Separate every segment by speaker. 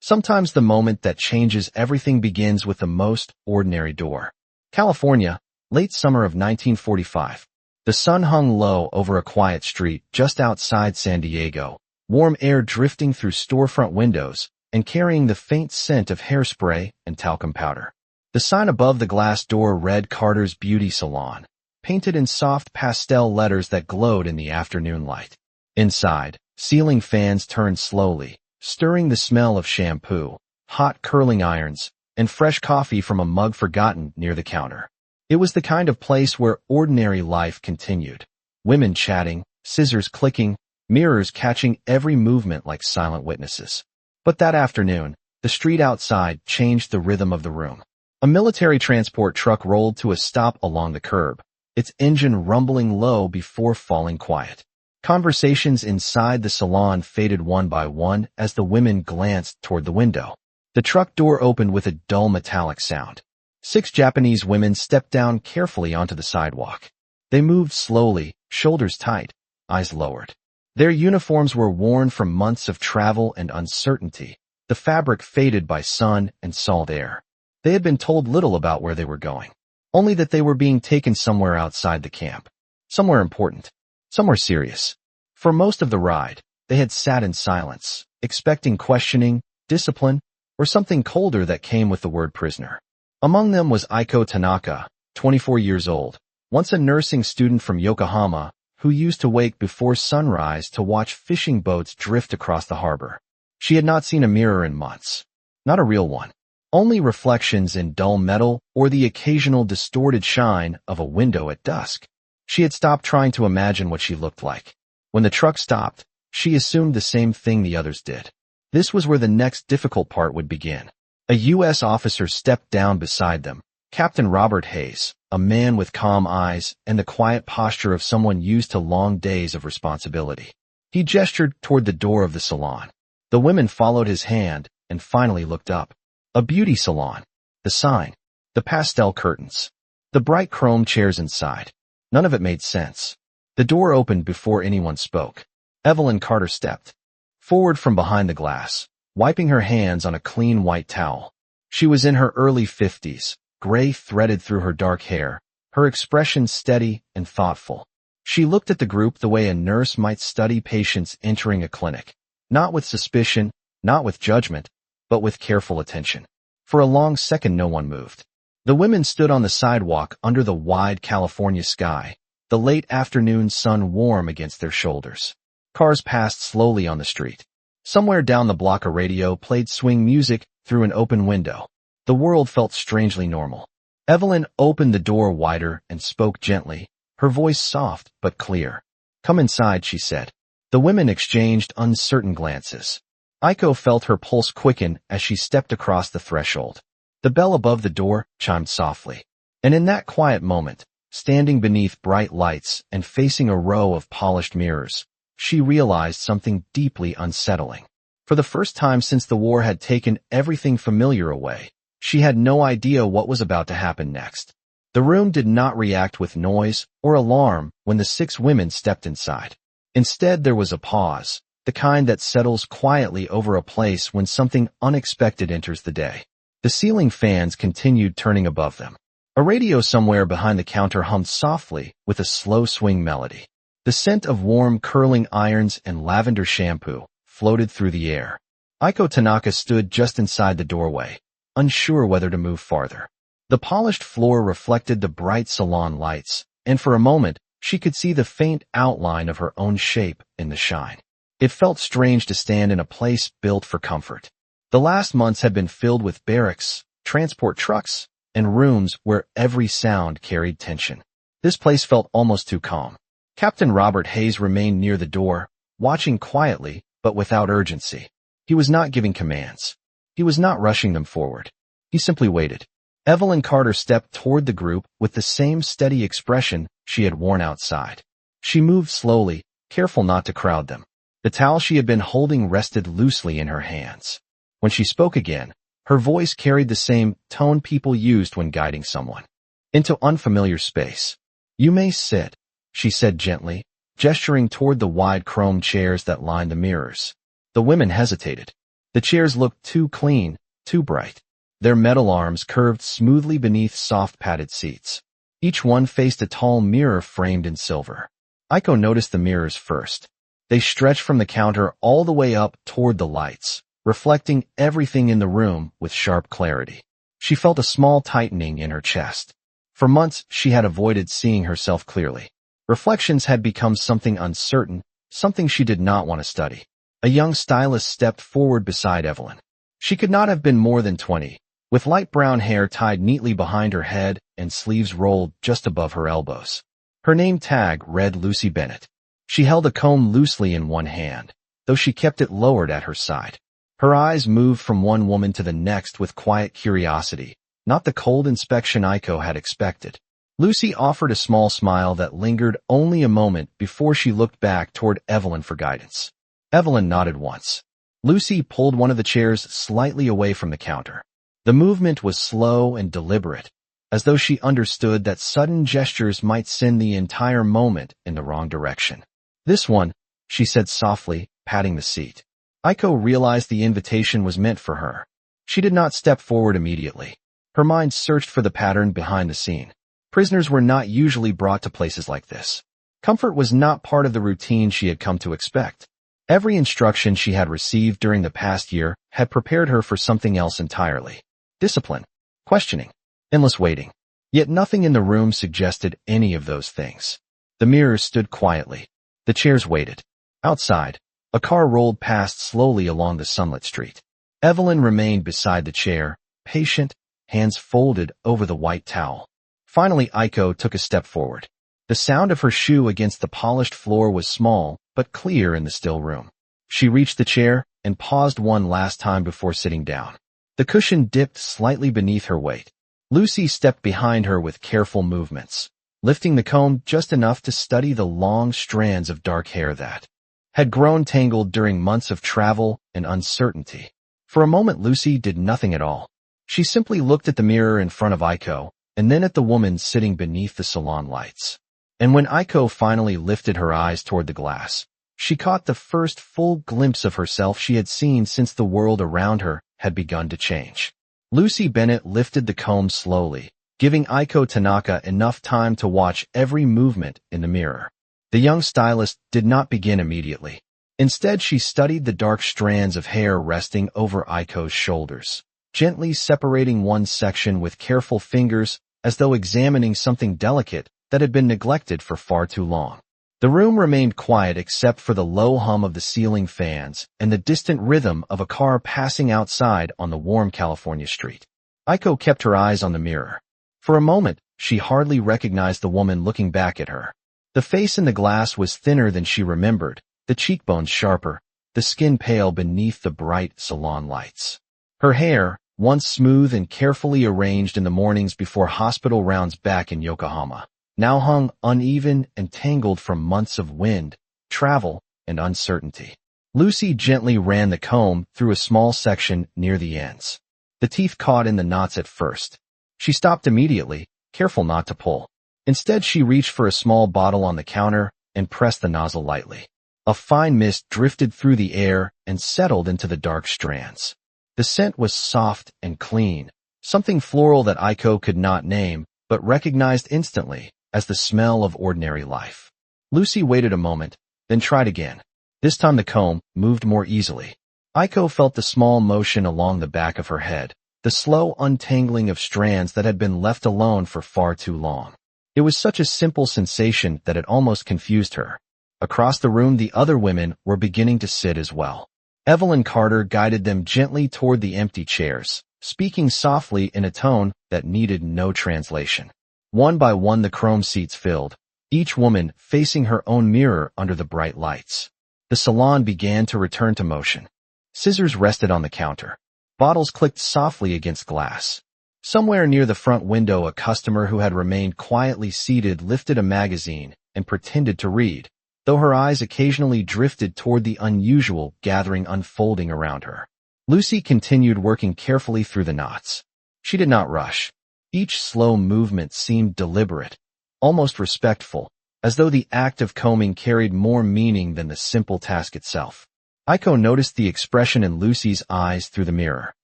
Speaker 1: Sometimes the moment that changes everything begins with the most ordinary door. California, late summer of 1945. The sun hung low over a quiet street just outside San Diego, warm air drifting through storefront windows and carrying the faint scent of hairspray and talcum powder. The sign above the glass door read Carter's Beauty Salon, painted in soft pastel letters that glowed in the afternoon light. Inside, ceiling fans turned slowly, stirring the smell of shampoo, hot curling irons, and fresh coffee from a mug forgotten near the counter. It was the kind of place where ordinary life continued. Women chatting, scissors clicking, mirrors catching every movement like silent witnesses. But that afternoon, the street outside changed the rhythm of the room. A military transport truck rolled to a stop along the curb, its engine rumbling low before falling quiet. Conversations inside the salon faded one by one as the women glanced toward the window. The truck door opened with a dull metallic sound. 6 Japanese women stepped down carefully onto the sidewalk. They moved slowly, shoulders tight, eyes lowered. Their uniforms were worn from months of travel and uncertainty, the fabric faded by sun and salt air. They had been told little about where they were going, only that they were being taken somewhere outside the camp, somewhere important, somewhere serious. For most of the ride, they had sat in silence, expecting questioning, discipline, or something colder that came with the word prisoner. Among them was Aiko Tanaka, 24 years old, once a nursing student from Yokohama, who used to wake before sunrise to watch fishing boats drift across the harbor. She had not seen a mirror in months. Not a real one. Only reflections in dull metal or the occasional distorted shine of a window at dusk. She had stopped trying to imagine what she looked like. When the truck stopped, she assumed the same thing the others did. This was where the next difficult part would begin. A U.S. officer stepped down beside them, Captain Robert Hayes, a man with calm eyes and the quiet posture of someone used to long days of responsibility. He gestured toward the door of the salon. The women followed his hand and finally looked up. A beauty salon. The sign. The pastel curtains. The bright chrome chairs inside. None of it made sense. The door opened before anyone spoke. Evelyn Carter stepped forward from behind the glass, wiping her hands on a clean white towel. She was in her early 50s, gray threaded through her dark hair, her expression steady and thoughtful. She looked at the group the way a nurse might study patients entering a clinic, not with suspicion, not with judgment, but with careful attention. For a long second no one moved. The women stood on the sidewalk under the wide California sky, the late afternoon sun warm against their shoulders. Cars passed slowly on the street. Somewhere down the block a radio played swing music through an open window. The world felt strangely normal. Evelyn opened the door wider and spoke gently, her voice soft but clear. "Come inside," she said. The women exchanged uncertain glances. Aiko felt her pulse quicken as she stepped across the threshold. The bell above the door chimed softly. And in that quiet moment, standing beneath bright lights and facing a row of polished mirrors, she realized something deeply unsettling. For the first time since the war had taken everything familiar away, she had no idea what was about to happen next. The room did not react with noise or alarm when the 6 women stepped inside. Instead, there was a pause, the kind that settles quietly over a place when something unexpected enters the day. The ceiling fans continued turning above them. A radio somewhere behind the counter hummed softly with a slow swing melody. The scent of warm curling irons and lavender shampoo floated through the air. Aiko Tanaka stood just inside the doorway, unsure whether to move farther. The polished floor reflected the bright salon lights, and for a moment, she could see the faint outline of her own shape in the shine. It felt strange to stand in a place built for comfort. The last months had been filled with barracks, transport trucks, and rooms where every sound carried tension. This place felt almost too calm. Captain Robert Hayes remained near the door, watching quietly but without urgency. He was not giving commands. He was not rushing them forward. He simply waited. Evelyn Carter stepped toward the group with the same steady expression she had worn outside. She moved slowly, careful not to crowd them. The towel she had been holding rested loosely in her hands. When she spoke again, her voice carried the same tone people used when guiding someone into unfamiliar space. "You may sit," she said gently, gesturing toward the wide chrome chairs that lined the mirrors. The women hesitated. The chairs looked too clean, too bright. Their metal arms curved smoothly beneath soft padded seats. Each one faced a tall mirror framed in silver. Aiko noticed the mirrors first. They stretched from the counter all the way up toward the lights, reflecting everything in the room with sharp clarity. She felt a small tightening in her chest. For months, she had avoided seeing herself clearly. Reflections had become something uncertain, something she did not want to study. A young stylist stepped forward beside Evelyn. She could not have been more than 20, with light brown hair tied neatly behind her head and sleeves rolled just above her elbows. Her name tag read Lucy Bennett. She held a comb loosely in one hand, though she kept it lowered at her side. Her eyes moved from one woman to the next with quiet curiosity, not the cold inspection Aiko had expected. Lucy offered a small smile that lingered only a moment before she looked back toward Evelyn for guidance. Evelyn nodded once. Lucy pulled one of the chairs slightly away from the counter. The movement was slow and deliberate, as though she understood that sudden gestures might send the entire moment in the wrong direction. "This one," she said softly, patting the seat. Aiko realized the invitation was meant for her. She did not step forward immediately. Her mind searched for the pattern behind the scene. Prisoners were not usually brought to places like this. Comfort was not part of the routine she had come to expect. Every instruction she had received during the past year had prepared her for something else entirely. Discipline, questioning, endless waiting. Yet nothing in the room suggested any of those things. The mirrors stood quietly. The chairs waited. Outside, a car rolled past slowly along the sunlit street. Evelyn remained beside the chair, patient, hands folded over the white towel. Finally, Aiko took a step forward. The sound of her shoe against the polished floor was small, but clear in the still room. She reached the chair and paused one last time before sitting down. The cushion dipped slightly beneath her weight. Lucy stepped behind her with careful movements, lifting the comb just enough to study the long strands of dark hair that had grown tangled during months of travel and uncertainty. For a moment, Lucy did nothing at all. She simply looked at the mirror in front of Aiko, and then at the woman sitting beneath the salon lights. And when Aiko finally lifted her eyes toward the glass, she caught the first full glimpse of herself she had seen since the world around her had begun to change. Lucy Bennett lifted the comb slowly, giving Aiko Tanaka enough time to watch every movement in the mirror. The young stylist did not begin immediately. Instead, she studied the dark strands of hair resting over Aiko's shoulders, gently separating one section with careful fingers as though examining something delicate that had been neglected for far too long. The room remained quiet except for the low hum of the ceiling fans and the distant rhythm of a car passing outside on the warm California street. Aiko kept her eyes on the mirror. For a moment, she hardly recognized the woman looking back at her. The face in the glass was thinner than she remembered, the cheekbones sharper, the skin pale beneath the bright salon lights. Her hair, once smooth and carefully arranged in the mornings before hospital rounds back in Yokohama, now hung uneven and tangled from months of wind, travel, and uncertainty. Lucy gently ran the comb through a small section near the ends. The teeth caught in the knots at first. She stopped immediately, careful not to pull. Instead, she reached for a small bottle on the counter and pressed the nozzle lightly. A fine mist drifted through the air and settled into the dark strands. The scent was soft and clean, something floral that Aiko could not name, but recognized instantly as the smell of ordinary life. Lucy waited a moment, then tried again. This time the comb moved more easily. Aiko felt the small motion along the back of her head, the slow untangling of strands that had been left alone for far too long. It was such a simple sensation that it almost confused her. Across the room, the other women were beginning to sit as well. Evelyn Carter guided them gently toward the empty chairs, speaking softly in a tone that needed no translation. One by one the chrome seats filled, each woman facing her own mirror under the bright lights. The salon began to return to motion. Scissors rested on the counter. Bottles clicked softly against glass. Somewhere near the front window, a customer who had remained quietly seated lifted a magazine and pretended to read, though her eyes occasionally drifted toward the unusual gathering unfolding around her. Lucy continued working carefully through the knots. She did not rush. Each slow movement seemed deliberate, almost respectful, as though the act of combing carried more meaning than the simple task itself. Aiko noticed the expression in Lucy's eyes through the mirror.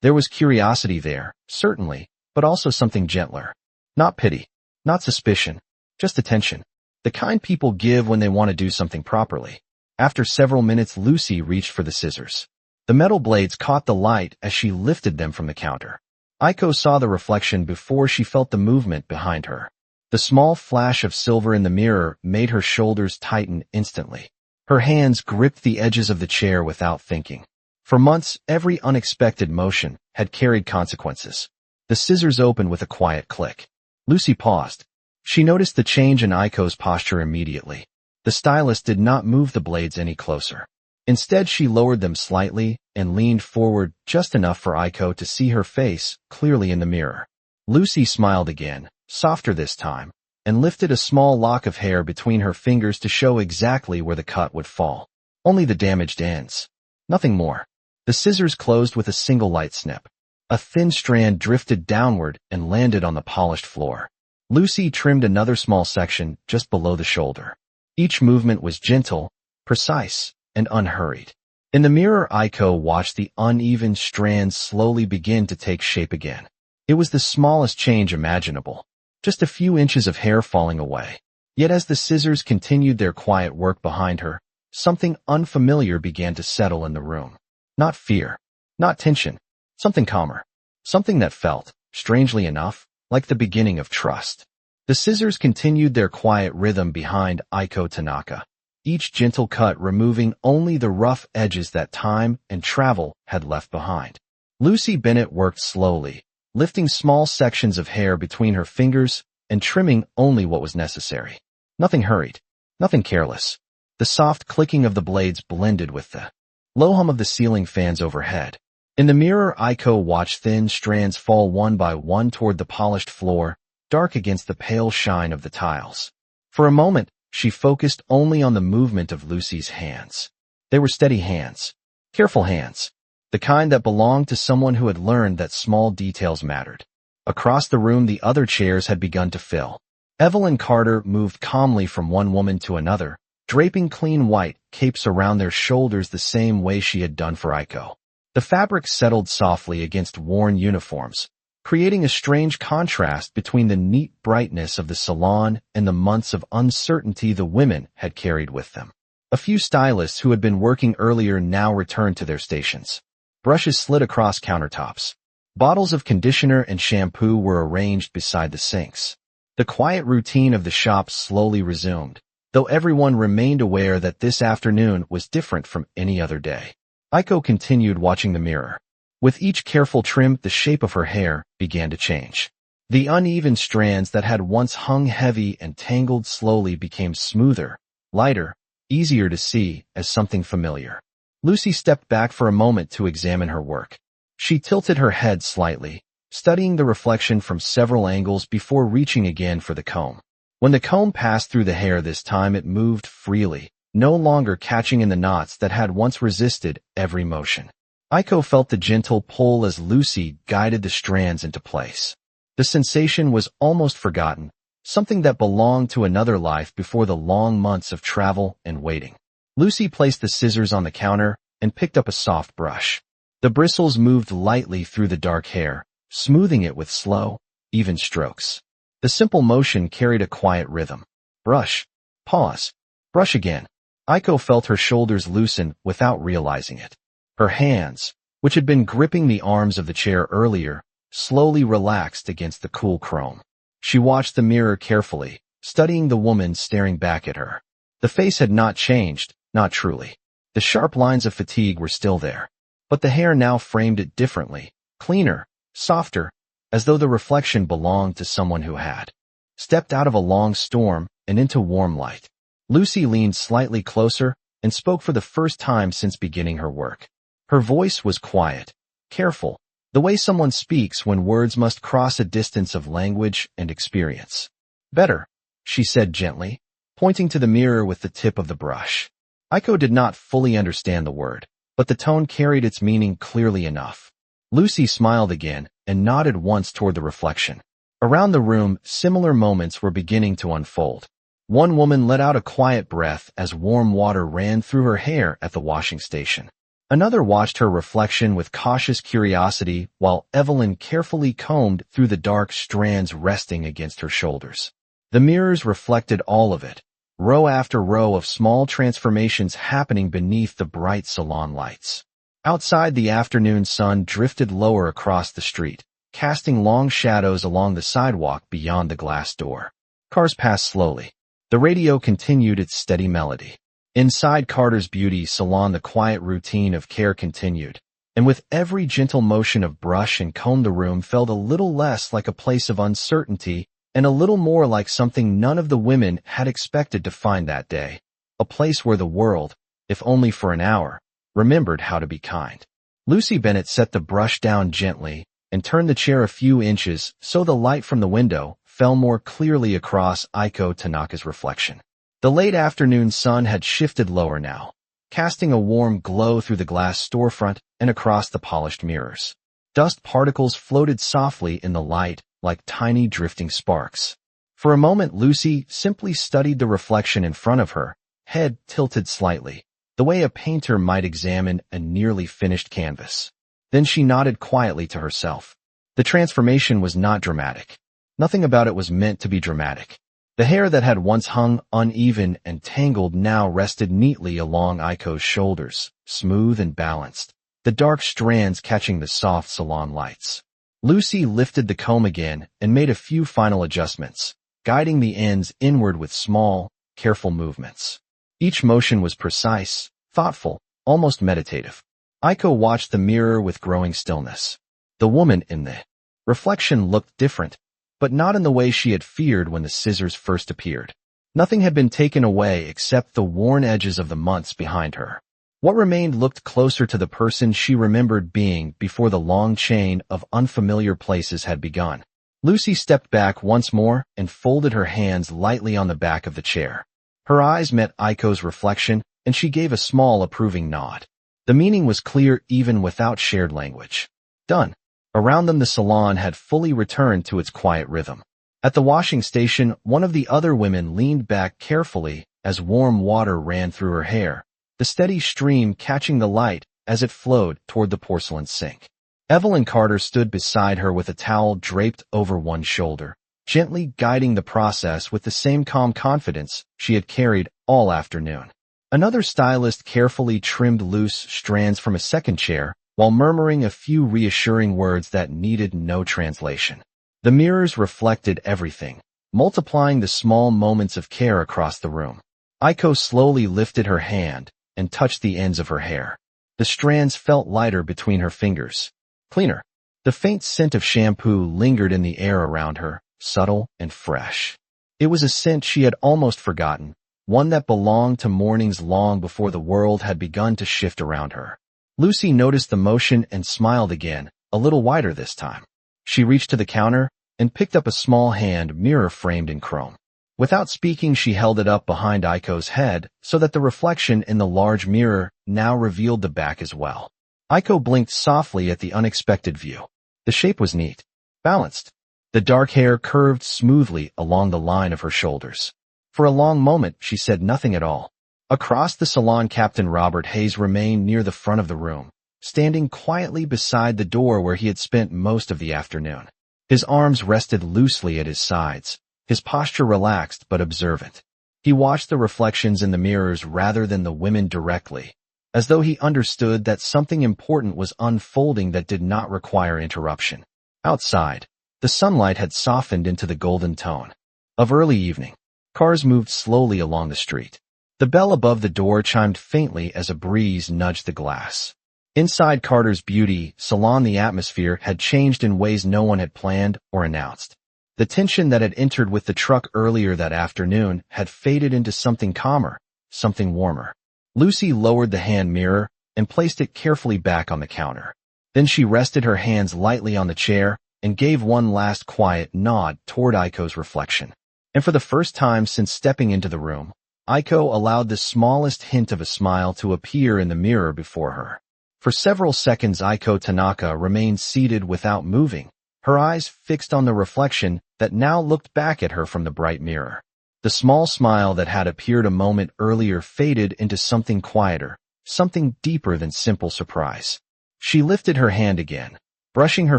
Speaker 1: There was curiosity there, certainly, but also something gentler. Not pity, not suspicion, just attention. The kind people give when they want to do something properly. After several minutes, Lucy reached for the scissors. The metal blades caught the light as she lifted them from the counter. Aiko saw the reflection before she felt the movement behind her. The small flash of silver in the mirror made her shoulders tighten instantly. Her hands gripped the edges of the chair without thinking. For months, every unexpected motion had carried consequences. The scissors opened with a quiet click. Lucy paused. She noticed the change in Aiko's posture immediately. The stylist did not move the blades any closer. Instead, she lowered them slightly and leaned forward just enough for Aiko to see her face clearly in the mirror. Lucy smiled again, softer this time, and lifted a small lock of hair between her fingers to show exactly where the cut would fall. Only the damaged ends. Nothing more. The scissors closed with a single light snip. A thin strand drifted downward and landed on the polished floor. Lucy trimmed another small section just below the shoulder. Each movement was gentle, precise, and unhurried. In the mirror, Aiko watched the uneven strands slowly begin to take shape again. It was the smallest change imaginable, just a few inches of hair falling away. Yet as the scissors continued their quiet work behind her, something unfamiliar began to settle in the room. Not fear, not tension, something calmer, something that felt, strangely enough, like the beginning of trust. The scissors continued their quiet rhythm behind Aiko Tanaka, each gentle cut removing only the rough edges that time and travel had left behind. Lucy Bennett worked slowly, lifting small sections of hair between her fingers and trimming only what was necessary. Nothing hurried, nothing careless. The soft clicking of the blades blended with the low hum of the ceiling fans overhead. In the mirror, Aiko watched thin strands fall one by one toward the polished floor, dark against the pale shine of the tiles. For a moment, she focused only on the movement of Lucy's hands. They were steady hands, careful hands, the kind that belonged to someone who had learned that small details mattered. Across the room, the other chairs had begun to fill. Evelyn Carter moved calmly from one woman to another, draping clean white capes around their shoulders the same way she had done for Aiko. The fabric settled softly against worn uniforms, creating a strange contrast between the neat brightness of the salon and the months of uncertainty the women had carried with them. A few stylists who had been working earlier now returned to their stations. Brushes slid across countertops. Bottles of conditioner and shampoo were arranged beside the sinks. The quiet routine of the shop slowly resumed, though everyone remained aware that this afternoon was different from any other day. Aiko continued watching the mirror. With each careful trim, the shape of her hair began to change. The uneven strands that had once hung heavy and tangled slowly became smoother, lighter, easier to see as something familiar. Lucy stepped back for a moment to examine her work. She tilted her head slightly, studying the reflection from several angles before reaching again for the comb. When the comb passed through the hair this time, it moved freely, no longer catching in the knots that had once resisted every motion. Aiko felt the gentle pull as Lucy guided the strands into place. The sensation was almost forgotten, something that belonged to another life before the long months of travel and waiting. Lucy placed the scissors on the counter and picked up a soft brush. The bristles moved lightly through the dark hair, smoothing it with slow, even strokes. The simple motion carried a quiet rhythm. Brush, pause, brush again. Aiko felt her shoulders loosen without realizing it. Her hands, which had been gripping the arms of the chair earlier, slowly relaxed against the cool chrome. She watched the mirror carefully, studying the woman staring back at her. The face had not changed, not truly. The sharp lines of fatigue were still there, but the hair now framed it differently, cleaner, softer, as though the reflection belonged to someone who had stepped out of a long storm and into warm light. Lucy leaned slightly closer and spoke for the first time since beginning her work. Her voice was quiet, careful, the way someone speaks when words must cross a distance of language and experience. Better, she said gently, pointing to the mirror with the tip of the brush. Aiko did not fully understand the word, but the tone carried its meaning clearly enough. Lucy smiled again and nodded once toward the reflection. Around the room, similar moments were beginning to unfold. One woman let out a quiet breath as warm water ran through her hair at the washing station. Another watched her reflection with cautious curiosity while Evelyn carefully combed through the dark strands resting against her shoulders. The mirrors reflected all of it, row after row of small transformations happening beneath the bright salon lights. Outside, the afternoon sun drifted lower across the street, casting long shadows along the sidewalk beyond the glass door. Cars passed slowly. The radio continued its steady melody. Inside Carter's beauty salon, the quiet routine of care continued, and with every gentle motion of brush and comb, the room felt a little less like a place of uncertainty and a little more like something none of the women had expected to find that day. A place where the world, if only for an hour, remembered how to be kind. Lucy Bennett set the brush down gently and turned the chair a few inches so the light from the window fell more clearly across Aiko Tanaka's reflection. The late afternoon sun had shifted lower now, casting a warm glow through the glass storefront and across the polished mirrors. Dust particles floated softly in the light like tiny drifting sparks. For a moment, Lucy simply studied the reflection in front of her, head tilted slightly, the way a painter might examine a nearly finished canvas. Then she nodded quietly to herself. The transformation was not dramatic. Nothing about it was meant to be dramatic. The hair that had once hung uneven and tangled now rested neatly along Aiko's shoulders, smooth and balanced, the dark strands catching the soft salon lights. Lucy lifted the comb again and made a few final adjustments, guiding the ends inward with small, careful movements. Each motion was precise, thoughtful, almost meditative. Aiko watched the mirror with growing stillness. The woman in the reflection looked different, but not in the way she had feared when the scissors first appeared. Nothing had been taken away except the worn edges of the months behind her. What remained looked closer to the person she remembered being before the long chain of unfamiliar places had begun. Lucy stepped back once more and folded her hands lightly on the back of the chair. Her eyes met Aiko's reflection, and she gave a small approving nod. The meaning was clear even without shared language. Done. Around them, the salon had fully returned to its quiet rhythm. At the washing station, one of the other women leaned back carefully as warm water ran through her hair, the steady stream catching the light as it flowed toward the porcelain sink. Evelyn Carter stood beside her with a towel draped over one shoulder, gently guiding the process with the same calm confidence she had carried all afternoon. Another stylist carefully trimmed loose strands from a second chair while murmuring a few reassuring words that needed no translation. The mirrors reflected everything, multiplying the small moments of care across the room. Aiko slowly lifted her hand and touched the ends of her hair. The strands felt lighter between her fingers. Cleaner. The faint scent of shampoo lingered in the air around her, subtle and fresh. It was a scent she had almost forgotten, one that belonged to mornings long before the world had begun to shift around her. Lucy noticed the motion and smiled again, a little wider this time. She reached to the counter and picked up a small hand mirror framed in chrome. Without speaking, she held it up behind Aiko's head so that the reflection in the large mirror now revealed the back as well. Aiko blinked softly at the unexpected view. The shape was neat, balanced. The dark hair curved smoothly along the line of her shoulders. For a long moment, she said nothing at all. Across the salon, Captain Robert Hayes remained near the front of the room, standing quietly beside the door where he had spent most of the afternoon. His arms rested loosely at his sides, his posture relaxed but observant. He watched the reflections in the mirrors rather than the women directly, as though he understood that something important was unfolding that did not require interruption. Outside, the sunlight had softened into the golden tone of early evening. Cars moved slowly along the street. The bell above the door chimed faintly as a breeze nudged the glass. Inside Carter's beauty salon, the atmosphere had changed in ways no one had planned or announced. The tension that had entered with the truck earlier that afternoon had faded into something calmer, something warmer. Lucy lowered the hand mirror and placed it carefully back on the counter. Then she rested her hands lightly on the chair and gave one last quiet nod toward Aiko's reflection. And for the first time since stepping into the room, Aiko allowed the smallest hint of a smile to appear in the mirror before her. For several seconds, Aiko Tanaka remained seated without moving, her eyes fixed on the reflection that now looked back at her from the bright mirror. The small smile that had appeared a moment earlier faded into something quieter, something deeper than simple surprise. She lifted her hand again, brushing her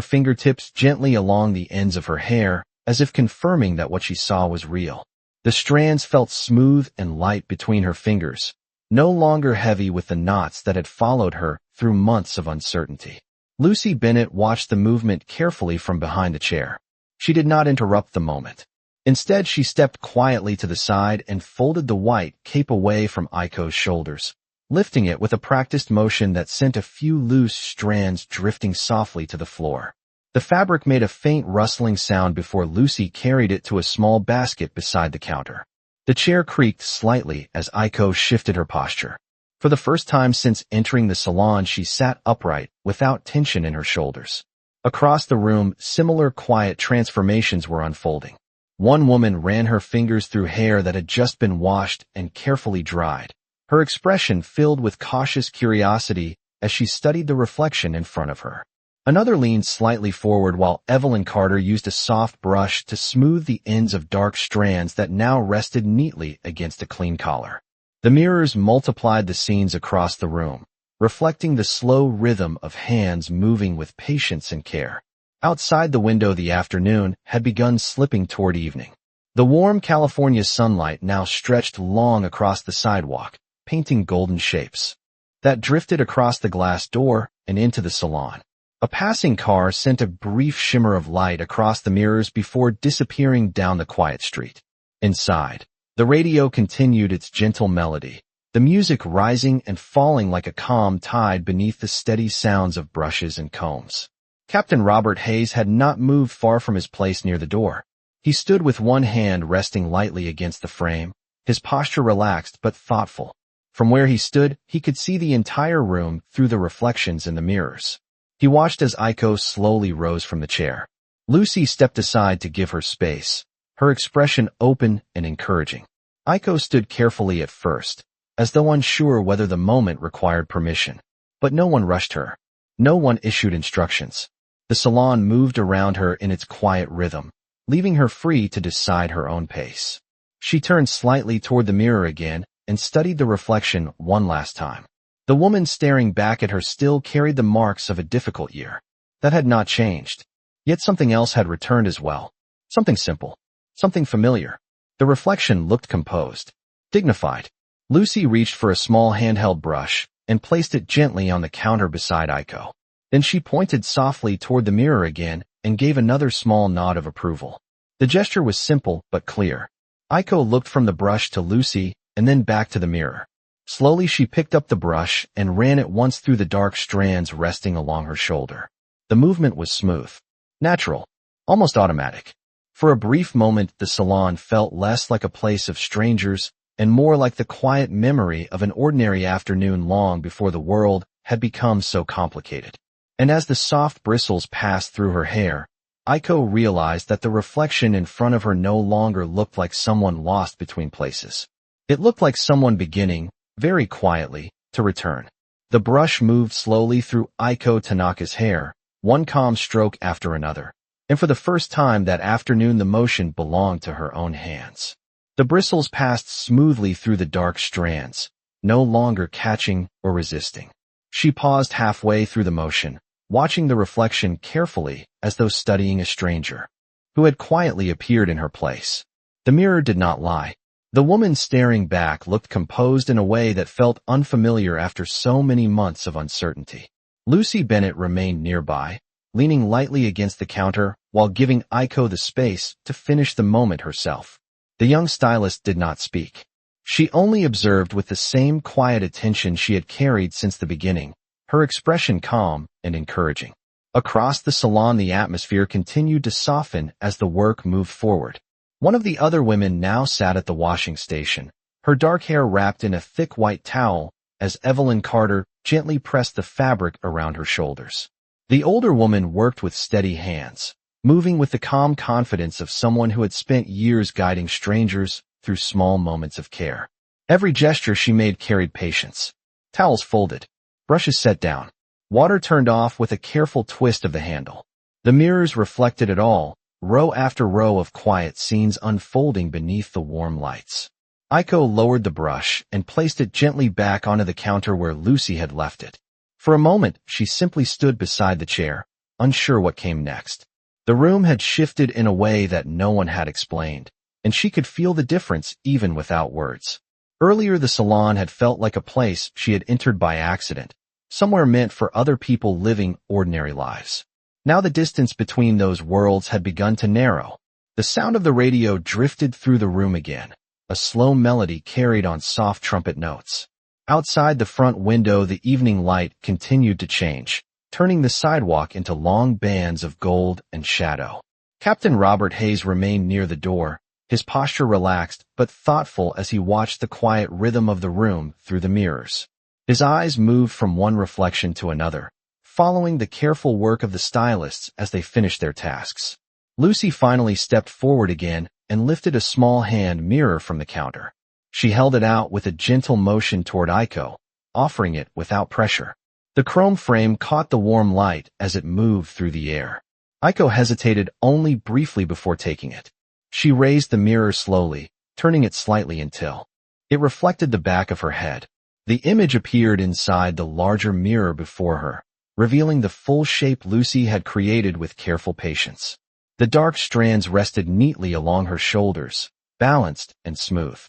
Speaker 1: fingertips gently along the ends of her hair, as if confirming that what she saw was real. The strands felt smooth and light between her fingers, no longer heavy with the knots that had followed her through months of uncertainty. Lucy Bennett watched the movement carefully from behind the chair. She did not interrupt the moment. Instead, she stepped quietly to the side and folded the white cape away from Aiko's shoulders, lifting it with a practiced motion that sent a few loose strands drifting softly to the floor. The fabric made a faint rustling sound before Lucy carried it to a small basket beside the counter. The chair creaked slightly as Aiko shifted her posture. For the first time since entering the salon, she sat upright, without tension in her shoulders. Across the room, similar quiet transformations were unfolding. One woman ran her fingers through hair that had just been washed and carefully dried, her expression filled with cautious curiosity as she studied the reflection in front of her. Another leaned slightly forward while Evelyn Carter used a soft brush to smooth the ends of dark strands that now rested neatly against a clean collar. The mirrors multiplied the scenes across the room, reflecting the slow rhythm of hands moving with patience and care. Outside the window, the afternoon had begun slipping toward evening. The warm California sunlight now stretched long across the sidewalk, painting golden shapes that drifted across the glass door and into the salon. A passing car sent a brief shimmer of light across the mirrors before disappearing down the quiet street. Inside, the radio continued its gentle melody, the music rising and falling like a calm tide beneath the steady sounds of brushes and combs. Captain Robert Hayes had not moved far from his place near the door. He stood with one hand resting lightly against the frame, his posture relaxed but thoughtful. From where he stood, he could see the entire room through the reflections in the mirrors. He watched as Aiko slowly rose from the chair. Lucy stepped aside to give her space, her expression open and encouraging. Aiko stood carefully at first, as though unsure whether the moment required permission. But no one rushed her. No one issued instructions. The salon moved around her in its quiet rhythm, leaving her free to decide her own pace. She turned slightly toward the mirror again and studied the reflection one last time. The woman staring back at her still carried the marks of a difficult year. That had not changed. Yet something else had returned as well. Something simple. Something familiar. The reflection looked composed, dignified. Lucy reached for a small handheld brush and placed it gently on the counter beside Aiko. Then she pointed softly toward the mirror again and gave another small nod of approval. The gesture was simple but clear. Aiko looked from the brush to Lucy and then back to the mirror. Slowly she picked up the brush and ran it once through the dark strands resting along her shoulder. The movement was smooth, natural, almost automatic. For a brief moment the salon felt less like a place of strangers and more like the quiet memory of an ordinary afternoon long before the world had become so complicated. And as the soft bristles passed through her hair, Aiko realized that the reflection in front of her no longer looked like someone lost between places. It looked like someone beginning, very quietly, to return. The brush moved slowly through Aiko Tanaka's hair, one calm stroke after another, and for the first time that afternoon the motion belonged to her own hands. The bristles passed smoothly through the dark strands, no longer catching or resisting. She paused halfway through the motion, watching the reflection carefully as though studying a stranger who had quietly appeared in her place. The mirror did not lie. The woman staring back looked composed in a way that felt unfamiliar after so many months of uncertainty. Lucy Bennett remained nearby, leaning lightly against the counter while giving Aiko the space to finish the moment herself. The young stylist did not speak. She only observed with the same quiet attention she had carried since the beginning, her expression calm and encouraging. Across the salon the atmosphere continued to soften as the work moved forward. One of the other women now sat at the washing station, her dark hair wrapped in a thick white towel, as Evelyn Carter gently pressed the fabric around her shoulders. The older woman worked with steady hands, moving with the calm confidence of someone who had spent years guiding strangers through small moments of care. Every gesture she made carried patience. Towels folded, brushes set down, water turned off with a careful twist of the handle. The mirrors reflected it all, row after row of quiet scenes unfolding beneath the warm lights. Aiko lowered the brush and placed it gently back onto the counter where Lucy had left it. For a moment, she simply stood beside the chair, unsure what came next. The room had shifted in a way that no one had explained, and she could feel the difference even without words. Earlier, the salon had felt like a place she had entered by accident, somewhere meant for other people living ordinary lives. Now the distance between those worlds had begun to narrow. The sound of the radio drifted through the room again, a slow melody carried on soft trumpet notes. Outside the front window, the evening light continued to change, turning the sidewalk into long bands of gold and shadow. Captain Robert Hayes remained near the door, his posture relaxed but thoughtful as he watched the quiet rhythm of the room through the mirrors. His eyes moved from one reflection to another, following the careful work of the stylists as they finished their tasks. Lucy finally stepped forward again and lifted a small hand mirror from the counter. She held it out with a gentle motion toward Aiko, offering it without pressure. The chrome frame caught the warm light as it moved through the air. Aiko hesitated only briefly before taking it. She raised the mirror slowly, turning it slightly until it reflected the back of her head. The image appeared inside the larger mirror before her, revealing the full shape Lucy had created with careful patience. The dark strands rested neatly along her shoulders, balanced and smooth.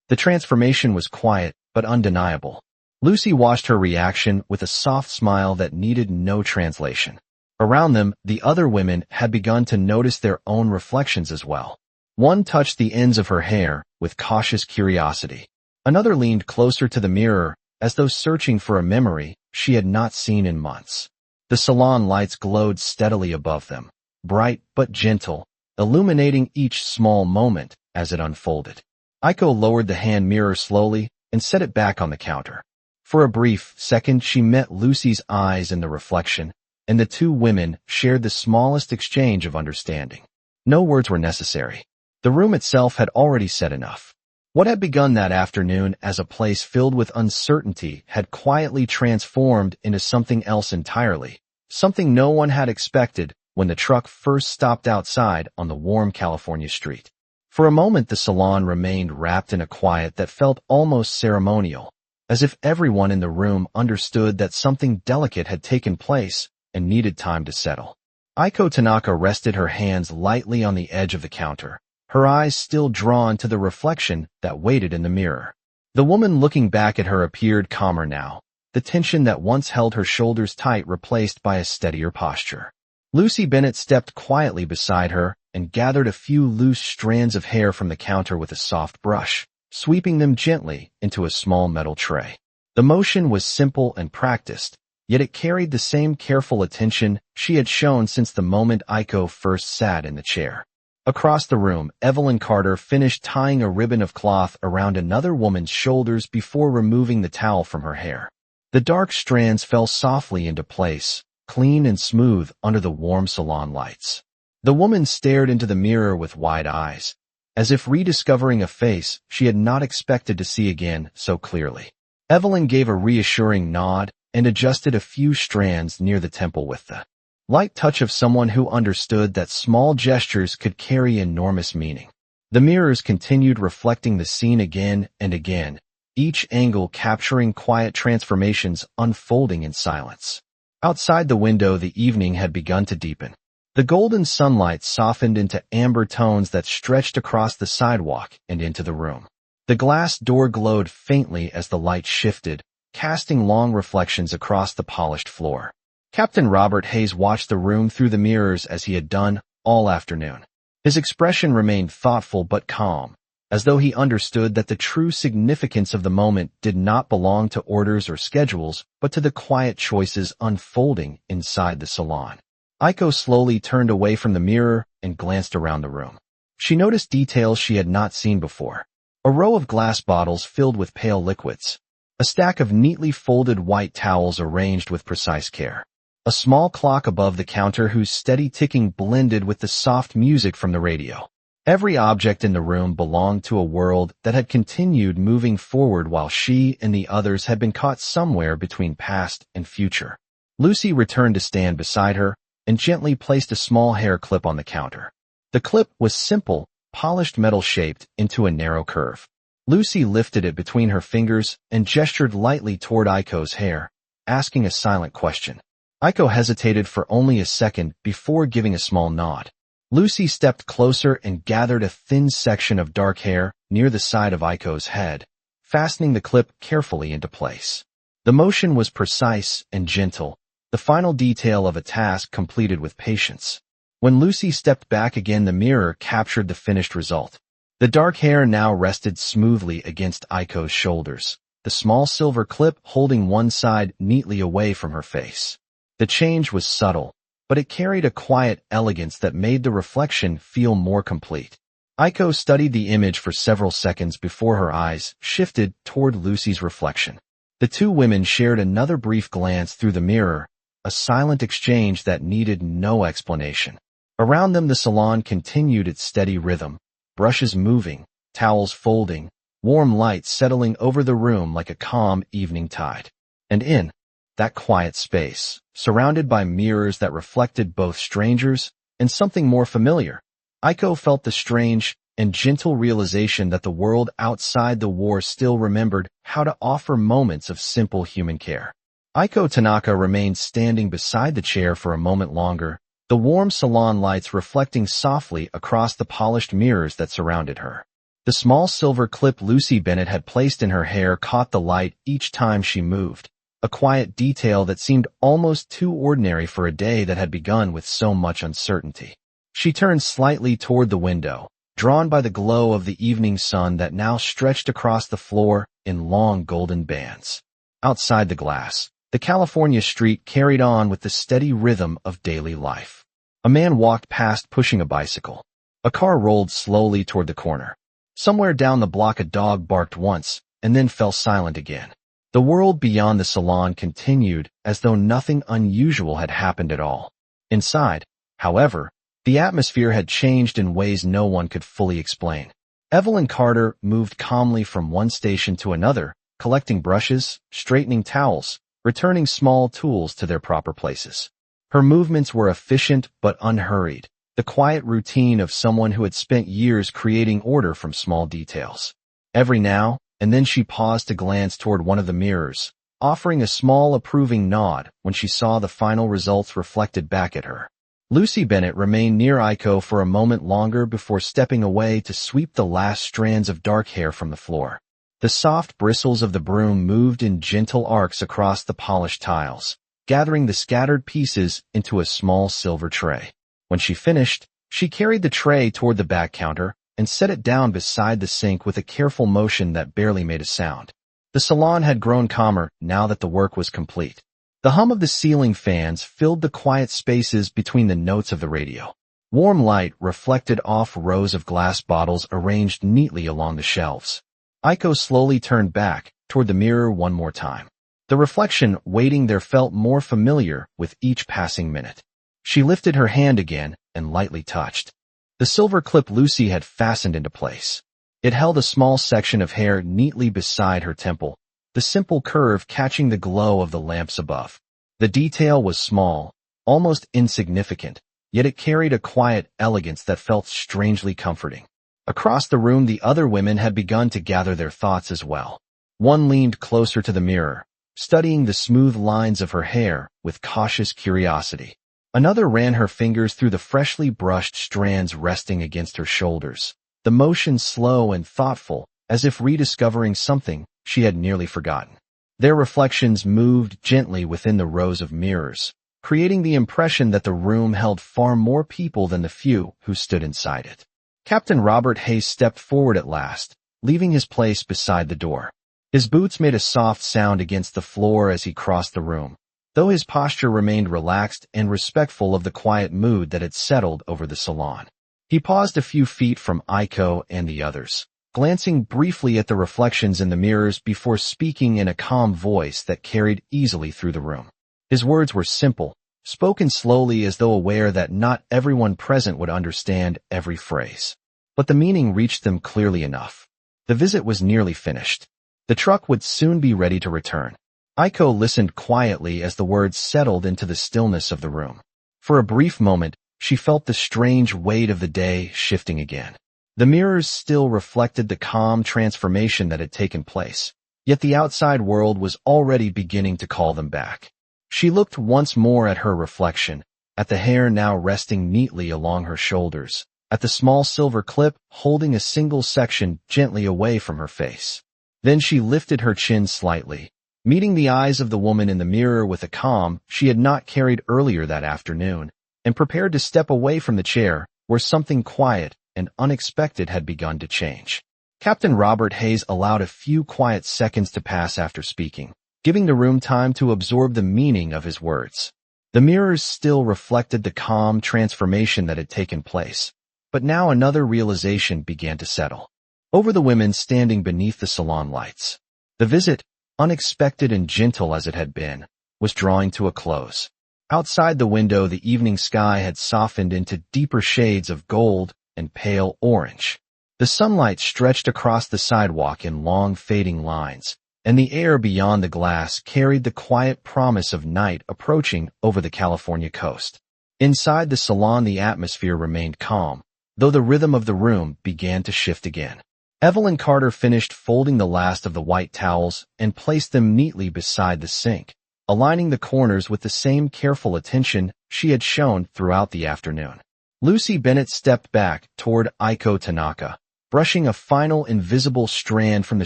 Speaker 1: The transformation was quiet but undeniable. Lucy watched her reaction with a soft smile that needed no translation. Around them, the other women had begun to notice their own reflections as well. One touched the ends of her hair with cautious curiosity. Another leaned closer to the mirror, as though searching for a memory she had not seen in months. The salon lights glowed steadily above them, bright but gentle, illuminating each small moment as it unfolded. Aiko lowered the hand mirror slowly and set it back on the counter. For a brief second, she met Lucy's eyes in the reflection, and the two women shared the smallest exchange of understanding. No words were necessary. The room itself had already said enough. What had begun that afternoon as a place filled with uncertainty had quietly transformed into something else entirely, something no one had expected when the truck first stopped outside on the warm California street. For a moment, the salon remained wrapped in a quiet that felt almost ceremonial, as if everyone in the room understood that something delicate had taken place and needed time to settle. Aiko Tanaka rested her hands lightly on the edge of the counter, her eyes still drawn to the reflection that waited in the mirror. The woman looking back at her appeared calmer now, the tension that once held her shoulders tight replaced by a steadier posture. Lucy Bennett stepped quietly beside her and gathered a few loose strands of hair from the counter with a soft brush, sweeping them gently into a small metal tray. The motion was simple and practiced, yet it carried the same careful attention she had shown since the moment Aiko first sat in the chair. Across the room, Evelyn Carter finished tying a ribbon of cloth around another woman's shoulders before removing the towel from her hair. The dark strands fell softly into place, clean and smooth under the warm salon lights. The woman stared into the mirror with wide eyes, as if rediscovering a face she had not expected to see again so clearly. Evelyn gave a reassuring nod and adjusted a few strands near the temple with the light touch of someone who understood that small gestures could carry enormous meaning. The mirrors continued reflecting the scene again and again, each angle capturing quiet transformations unfolding in silence. Outside the window, the evening had begun to deepen. The golden sunlight softened into amber tones that stretched across the sidewalk and into the room. The glass door glowed faintly as the light shifted, casting long reflections across the polished floor. Captain Robert Hayes watched the room through the mirrors as he had done all afternoon. His expression remained thoughtful but calm, as though he understood that the true significance of the moment did not belong to orders or schedules, but to the quiet choices unfolding inside the salon. Aiko slowly turned away from the mirror and glanced around the room. She noticed details she had not seen before. A row of glass bottles filled with pale liquids. A stack of neatly folded white towels arranged with precise care. A small clock above the counter whose steady ticking blended with the soft music from the radio. Every object in the room belonged to a world that had continued moving forward while she and the others had been caught somewhere between past and future. Lucy returned to stand beside her and gently placed a small hair clip on the counter. The clip was simple, polished metal shaped into a narrow curve. Lucy lifted it between her fingers and gestured lightly toward Aiko's hair, asking a silent question. Aiko hesitated for only a second before giving a small nod. Lucy stepped closer and gathered a thin section of dark hair near the side of Aiko's head, fastening the clip carefully into place. The motion was precise and gentle, the final detail of a task completed with patience. When Lucy stepped back again, the mirror captured the finished result. The dark hair now rested smoothly against Aiko's shoulders, the small silver clip holding one side neatly away from her face. The change was subtle, but it carried a quiet elegance that made the reflection feel more complete. Aiko studied the image for several seconds before her eyes shifted toward Lucy's reflection. The two women shared another brief glance through the mirror, a silent exchange that needed no explanation. Around them the salon continued its steady rhythm, brushes moving, towels folding, warm light settling over the room like a calm evening tide. And in that quiet space, surrounded by mirrors that reflected both strangers and something more familiar, Aiko felt the strange and gentle realization that the world outside the war still remembered how to offer moments of simple human care. Aiko Tanaka remained standing beside the chair for a moment longer, the warm salon lights reflecting softly across the polished mirrors that surrounded her. The small silver clip Lucy Bennett had placed in her hair caught the light each time she moved, a quiet detail that seemed almost too ordinary for a day that had begun with so much uncertainty. She turned slightly toward the window, drawn by the glow of the evening sun that now stretched across the floor in long golden bands. Outside the glass, the California street carried on with the steady rhythm of daily life. A man walked past pushing a bicycle. A car rolled slowly toward the corner. Somewhere down the block a dog barked once, and then fell silent again. The world beyond the salon continued as though nothing unusual had happened at all. Inside, however, the atmosphere had changed in ways no one could fully explain. Evelyn Carter moved calmly from one station to another, collecting brushes, straightening towels, returning small tools to their proper places. Her movements were efficient but unhurried, the quiet routine of someone who had spent years creating order from small details. Every now and then she paused to glance toward one of the mirrors, offering a small approving nod when she saw the final results reflected back at her. Lucy Bennett remained near Aiko for a moment longer before stepping away to sweep the last strands of dark hair from the floor. The soft bristles of the broom moved in gentle arcs across the polished tiles, gathering the scattered pieces into a small silver tray. When she finished, she carried the tray toward the back counter and set it down beside the sink with a careful motion that barely made a sound. The salon had grown calmer now that the work was complete. The hum of the ceiling fans filled the quiet spaces between the notes of the radio. Warm light reflected off rows of glass bottles arranged neatly along the shelves. Aiko slowly turned back toward the mirror one more time. The reflection waiting there felt more familiar with each passing minute. She lifted her hand again and lightly touched. The silver clip Lucy had fastened into place. It held a small section of hair neatly beside her temple, the simple curve catching the glow of the lamps above. The detail was small, almost insignificant, yet it carried a quiet elegance that felt strangely comforting. Across the room the other women had begun to gather their thoughts as well. One leaned closer to the mirror, studying the smooth lines of her hair with cautious curiosity. Another ran her fingers through the freshly brushed strands resting against her shoulders, the motion slow and thoughtful, as if rediscovering something she had nearly forgotten. Their reflections moved gently within the rows of mirrors, creating the impression that the room held far more people than the few who stood inside it. Captain Robert Hayes stepped forward at last, leaving his place beside the door. His boots made a soft sound against the floor as he crossed the room, though his posture remained relaxed and respectful of the quiet mood that had settled over the salon. He paused a few feet from Aiko and the others, glancing briefly at the reflections in the mirrors before speaking in a calm voice that carried easily through the room. His words were simple, spoken slowly as though aware that not everyone present would understand every phrase. But the meaning reached them clearly enough. The visit was nearly finished. The truck would soon be ready to return. Aiko listened quietly as the words settled into the stillness of the room. For a brief moment, she felt the strange weight of the day shifting again. The mirrors still reflected the calm transformation that had taken place, yet the outside world was already beginning to call them back. She looked once more at her reflection, at the hair now resting neatly along her shoulders, at the small silver clip holding a single section gently away from her face. Then she lifted her chin slightly, meeting the eyes of the woman in the mirror with a calm she had not carried earlier that afternoon, and prepared to step away from the chair where something quiet and unexpected had begun to change. Captain Robert Hayes allowed a few quiet seconds to pass after speaking, giving the room time to absorb the meaning of his words. The mirrors still reflected the calm transformation that had taken place, but now another realization began to settle over the women standing beneath the salon lights. The visit, unexpected and gentle as it had been, was drawing to a close. Outside the window, the evening sky had softened into deeper shades of gold and pale orange. The sunlight stretched across the sidewalk in long fading lines, and the air beyond the glass carried the quiet promise of night approaching over the California coast. Inside the salon, the atmosphere remained calm, though the rhythm of the room began to shift again. Evelyn Carter finished folding the last of the white towels and placed them neatly beside the sink, aligning the corners with the same careful attention she had shown throughout the afternoon. Lucy Bennett stepped back toward Aiko Tanaka, brushing a final invisible strand from the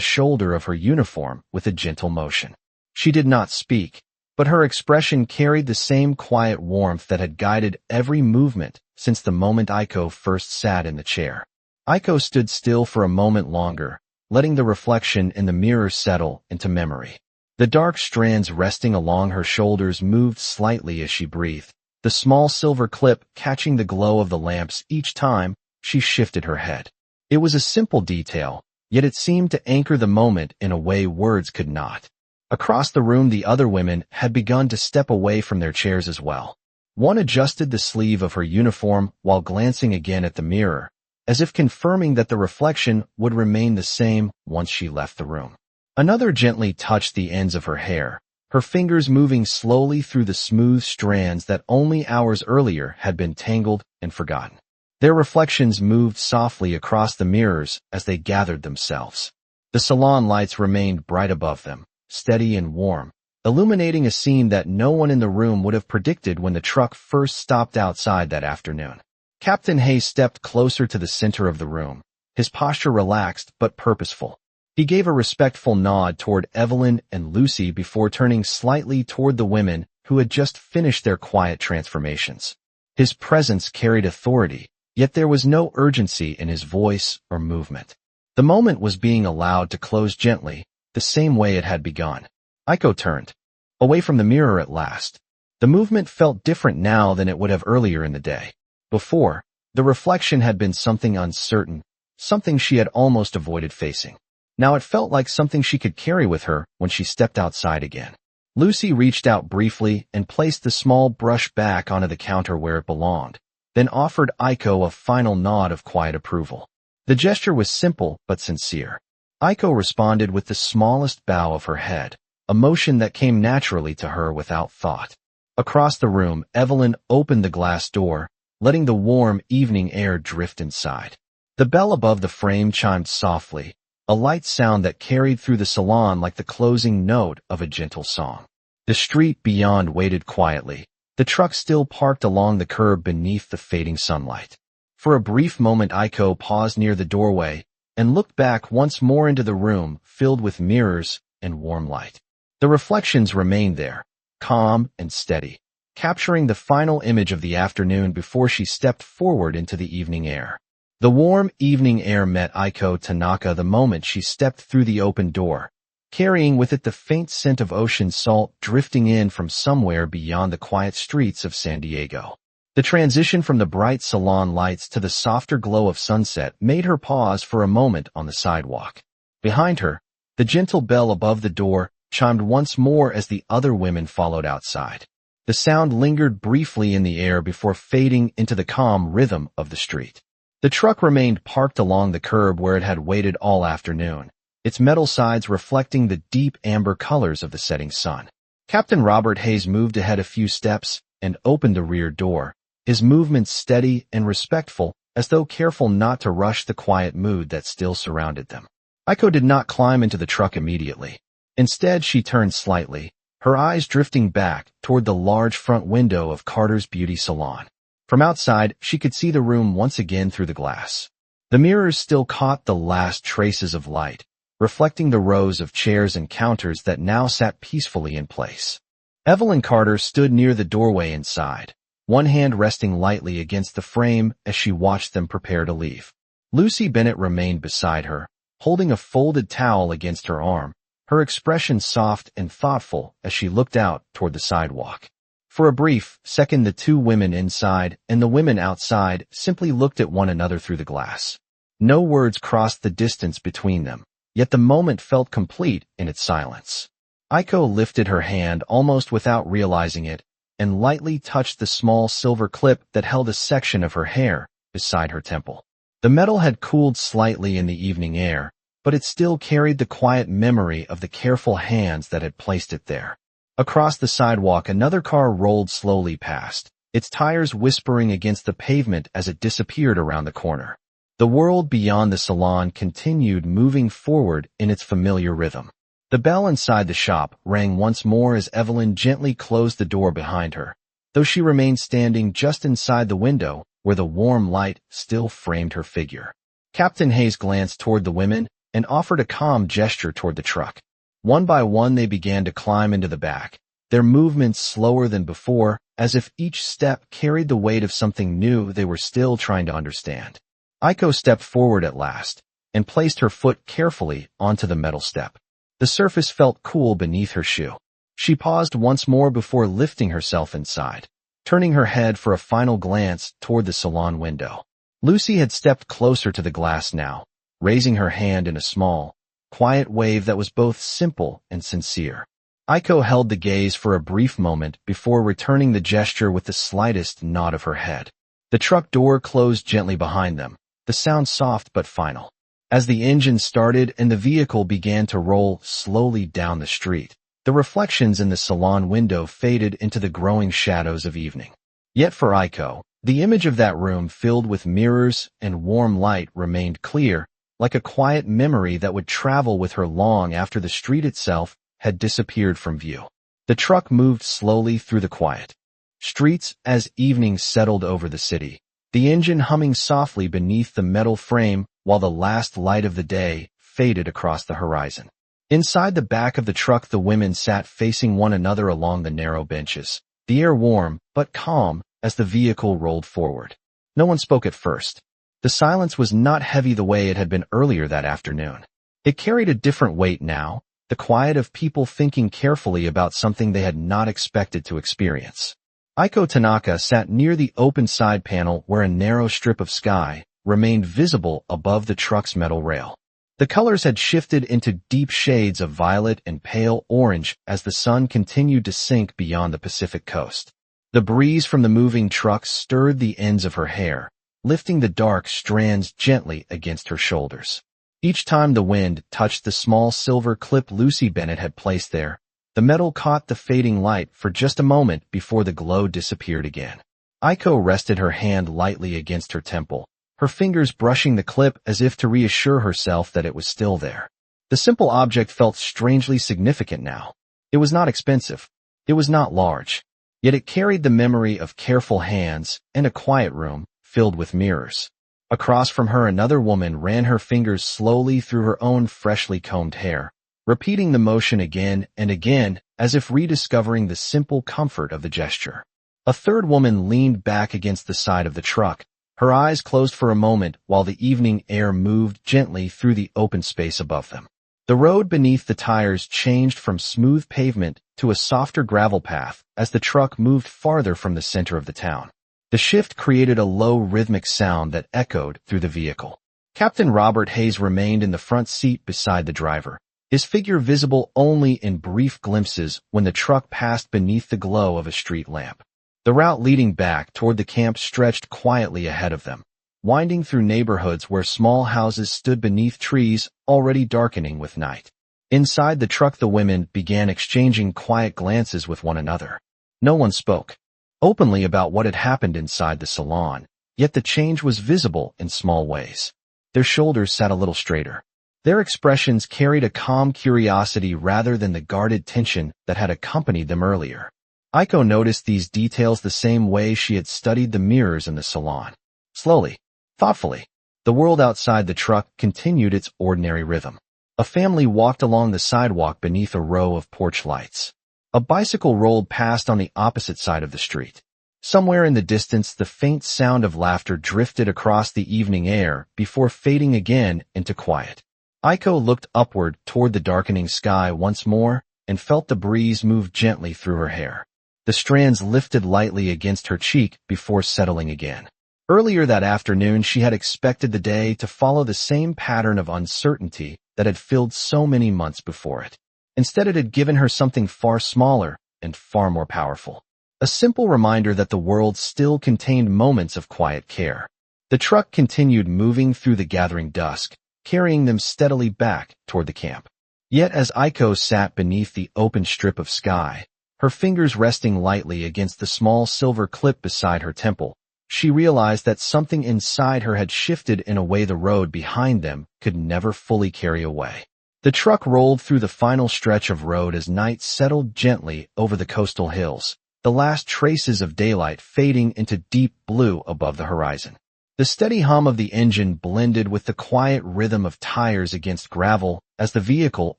Speaker 1: shoulder of her uniform with a gentle motion. She did not speak, but her expression carried the same quiet warmth that had guided every movement since the moment Aiko first sat in the chair. Aiko stood still for a moment longer, letting the reflection in the mirror settle into memory. The dark strands resting along her shoulders moved slightly as she breathed, the small silver clip catching the glow of the lamps each time she shifted her head. It was a simple detail, yet it seemed to anchor the moment in a way words could not. Across the room, the other women had begun to step away from their chairs as well. One adjusted the sleeve of her uniform while glancing again at the mirror, as if confirming that the reflection would remain the same once she left the room. Another gently touched the ends of her hair, her fingers moving slowly through the smooth strands that only hours earlier had been tangled and forgotten. Their reflections moved softly across the mirrors as they gathered themselves. The salon lights remained bright above them, steady and warm, illuminating a scene that no one in the room would have predicted when the truck first stopped outside that afternoon. Captain Hayes stepped closer to the center of the room, his posture relaxed but purposeful. He gave a respectful nod toward Evelyn and Lucy before turning slightly toward the women who had just finished their quiet transformations. His presence carried authority, yet there was no urgency in his voice or movement. The moment was being allowed to close gently, the same way it had begun. Aiko turned away from the mirror at last. The movement felt different now than it would have earlier in the day. Before, the reflection had been something uncertain, something she had almost avoided facing. Now it felt like something she could carry with her when she stepped outside again. Lucy reached out briefly and placed the small brush back onto the counter where it belonged, then offered Aiko a final nod of quiet approval. The gesture was simple but sincere. Aiko responded with the smallest bow of her head, a motion that came naturally to her without thought. Across the room, Evelyn opened the glass door, letting the warm evening air drift inside. The bell above the frame chimed softly, a light sound that carried through the salon like the closing note of a gentle song. The street beyond waited quietly, the truck still parked along the curb beneath the fading sunlight. For a brief moment, Aiko paused near the doorway and looked back once more into the room filled with mirrors and warm light. The reflections remained there, calm and steady, capturing the final image of the afternoon before she stepped forward into the evening air. The warm evening air met Aiko Tanaka the moment she stepped through the open door, carrying with it the faint scent of ocean salt drifting in from somewhere beyond the quiet streets of San Diego. The transition from the bright salon lights to the softer glow of sunset made her pause for a moment on the sidewalk. Behind her, the gentle bell above the door chimed once more as the other women followed outside. The sound lingered briefly in the air before fading into the calm rhythm of the street. The truck remained parked along the curb where it had waited all afternoon, its metal sides reflecting the deep amber colors of the setting sun. Captain Robert Hayes moved ahead a few steps and opened the rear door, his movements steady and respectful, as though careful not to rush the quiet mood that still surrounded them. Aiko did not climb into the truck immediately. Instead, she turned slightly, her eyes drifting back toward the large front window of Carter's beauty salon. From outside, she could see the room once again through the glass. The mirrors still caught the last traces of light, reflecting the rows of chairs and counters that now sat peacefully in place. Evelyn Carter stood near the doorway inside, one hand resting lightly against the frame as she watched them prepare to leave. Lucy Bennett remained beside her, holding a folded towel against her arm, her expression soft and thoughtful as she looked out toward the sidewalk. For a brief second, the two women inside and the women outside simply looked at one another through the glass. No words crossed the distance between them, yet the moment felt complete in its silence. Aiko lifted her hand almost without realizing it and lightly touched the small silver clip that held a section of her hair beside her temple. The metal had cooled slightly in the evening air, but it still carried the quiet memory of the careful hands that had placed it there. Across the sidewalk, another car rolled slowly past, its tires whispering against the pavement as it disappeared around the corner. The world beyond the salon continued moving forward in its familiar rhythm. The bell inside the shop rang once more as Evelyn gently closed the door behind her, though she remained standing just inside the window where the warm light still framed her figure. Captain Hayes glanced toward the women and offered a calm gesture toward the truck. One by one they began to climb into the back, their movements slower than before, as if each step carried the weight of something new they were still trying to understand. Aiko stepped forward at last and placed her foot carefully onto the metal step. The surface felt cool beneath her shoe. She paused once more before lifting herself inside, turning her head for a final glance toward the salon window. Lucy had stepped closer to the glass now, raising her hand in a small, quiet wave that was both simple and sincere. Aiko held the gaze for a brief moment before returning the gesture with the slightest nod of her head. The truck door closed gently behind them, the sound soft but final. As the engine started and the vehicle began to roll slowly down the street, the reflections in the salon window faded into the growing shadows of evening. Yet for Aiko, the image of that room filled with mirrors and warm light remained clear, like a quiet memory that would travel with her long after the street itself had disappeared from view. The truck moved slowly through the quiet streets as evening settled over the city, the engine humming softly beneath the metal frame while the last light of the day faded across the horizon. Inside the back of the truck, the women sat facing one another along the narrow benches, the air warm but calm as the vehicle rolled forward. No one spoke at first. The silence was not heavy the way it had been earlier that afternoon. It carried a different weight now, the quiet of people thinking carefully about something they had not expected to experience. Aiko Tanaka sat near the open side panel where a narrow strip of sky remained visible above the truck's metal rail. The colors had shifted into deep shades of violet and pale orange as the sun continued to sink beyond the Pacific coast. The breeze from the moving truck stirred the ends of her hair, lifting the dark strands gently against her shoulders. Each time the wind touched the small silver clip Lucy Bennett had placed there, the metal caught the fading light for just a moment before the glow disappeared again. Aiko rested her hand lightly against her temple, her fingers brushing the clip as if to reassure herself that it was still there. The simple object felt strangely significant now. It was not expensive. It was not large. Yet it carried the memory of careful hands and a quiet room filled with mirrors. Across from her, another woman ran her fingers slowly through her own freshly combed hair, repeating the motion again and again as if rediscovering the simple comfort of the gesture. A third woman leaned back against the side of the truck, her eyes closed for a moment while the evening air moved gently through the open space above them. The road beneath the tires changed from smooth pavement to a softer gravel path as the truck moved farther from the center of the town. The shift created a low rhythmic sound that echoed through the vehicle. Captain Robert Hayes remained in the front seat beside the driver, his figure visible only in brief glimpses when the truck passed beneath the glow of a street lamp. The route leading back toward the camp stretched quietly ahead of them, winding through neighborhoods where small houses stood beneath trees already darkening with night. Inside the truck, the women began exchanging quiet glances with one another. No one spoke. openly about what had happened inside the salon, yet the change was visible in small ways. Their shoulders sat a little straighter. Their expressions carried a calm curiosity rather than the guarded tension that had accompanied them earlier. Aiko noticed these details the same way she had studied the mirrors in the salon. Slowly, thoughtfully, the world outside the truck continued its ordinary rhythm. A family walked along the sidewalk beneath a row of porch lights. A bicycle rolled past on the opposite side of the street. Somewhere in the distance, the faint sound of laughter drifted across the evening air before fading again into quiet. Aiko looked upward toward the darkening sky once more and felt the breeze move gently through her hair. The strands lifted lightly against her cheek before settling again. Earlier that afternoon, she had expected the day to follow the same pattern of uncertainty that had filled so many months before it. Instead, it had given her something far smaller and far more powerful. A simple reminder that the world still contained moments of quiet care. The truck continued moving through the gathering dusk, carrying them steadily back toward the camp. Yet as Aiko sat beneath the open strip of sky, her fingers resting lightly against the small silver clip beside her temple, she realized that something inside her had shifted in a way the road behind them could never fully carry away. The truck rolled through the final stretch of road as night settled gently over the coastal hills, the last traces of daylight fading into deep blue above the horizon. The steady hum of the engine blended with the quiet rhythm of tires against gravel as the vehicle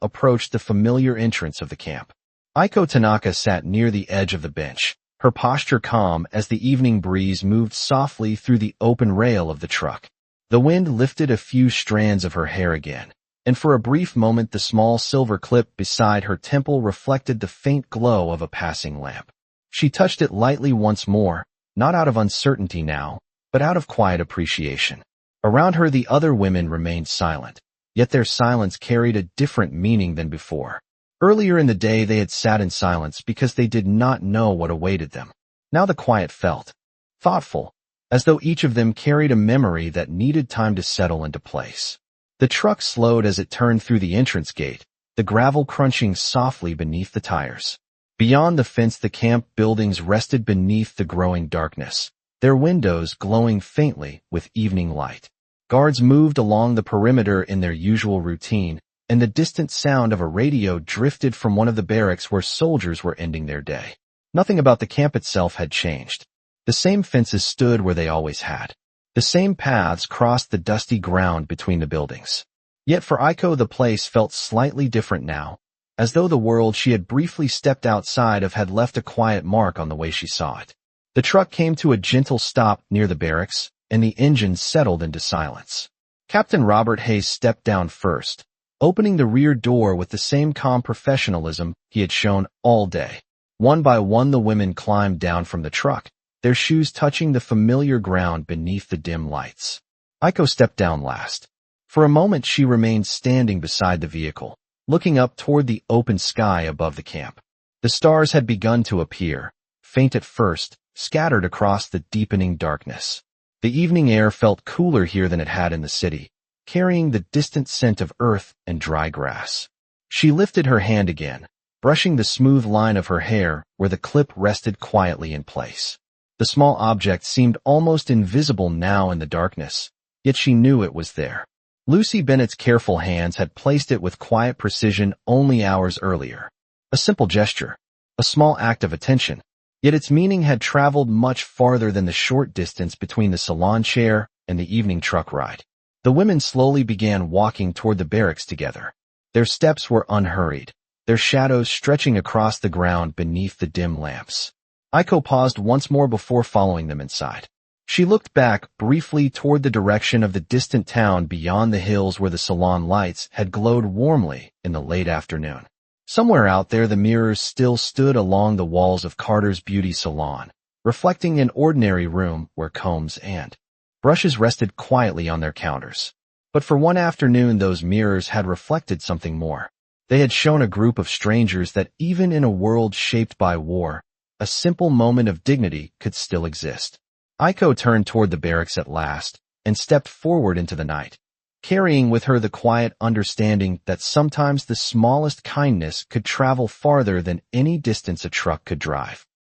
Speaker 1: approached the familiar entrance of the camp. Aiko Tanaka sat near the edge of the bench, her posture calm as the evening breeze moved softly through the open rail of the truck. The wind lifted a few strands of her hair again, and for a brief moment the small silver clip beside her temple reflected the faint glow of a passing lamp. She touched it lightly once more, not out of uncertainty now, but out of quiet appreciation. Around her the other women remained silent, yet their silence carried a different meaning than before. Earlier in the day they had sat in silence because they did not know what awaited them. Now the quiet felt thoughtful, as though each of them carried a memory that needed time to settle into place. The truck slowed as it turned through the entrance gate, the gravel crunching softly beneath the tires. Beyond the fence the camp buildings rested beneath the growing darkness, their windows glowing faintly with evening light. Guards moved along the perimeter in their usual routine, and the distant sound of a radio drifted from one of the barracks where soldiers were ending their day. Nothing about the camp itself had changed. The same fences stood where they always had. The same paths crossed the dusty ground between the buildings. Yet for Aiko the place felt slightly different now, as though the world she had briefly stepped outside of had left a quiet mark on the way she saw it. The truck came to a gentle stop near the barracks, and the engine settled into silence. Captain Robert Hayes stepped down first, opening the rear door with the same calm professionalism he had shown all day. One by one the women climbed down from the truck, their shoes touching the familiar ground beneath the dim lights. Aiko stepped down last. For a moment she remained standing beside the vehicle, looking up toward the open sky above the camp. The stars had begun to appear, faint at first, scattered across the deepening darkness. The evening air felt cooler here than it had in the city, carrying the distant scent of earth and dry grass. She lifted her hand again, brushing the smooth line of her hair where the clip rested quietly in place. The small object seemed almost invisible now in the darkness, yet she knew it was there. Lucy Bennett's careful hands had placed it with quiet precision only hours earlier. A simple gesture, a small act of attention, yet its meaning had traveled much farther than the short distance between the salon chair and the evening truck ride. The women slowly began walking toward the barracks together. Their steps were unhurried, their shadows stretching across the ground beneath the dim lamps. Aiko paused once more before following them inside. She looked back briefly toward the direction of the distant town beyond the hills where the salon lights had glowed warmly in the late afternoon. Somewhere out there the mirrors still stood along the walls of Carter's beauty salon, reflecting an ordinary room where combs and brushes rested quietly on their counters. But for one afternoon those mirrors had reflected something more. They had shown a group of strangers that even in a world shaped by war, a simple moment of dignity could still exist. Aiko turned toward the barracks at last and stepped forward into the night, carrying with her the quiet understanding that sometimes the smallest kindness could travel farther than any distance a truck could drive.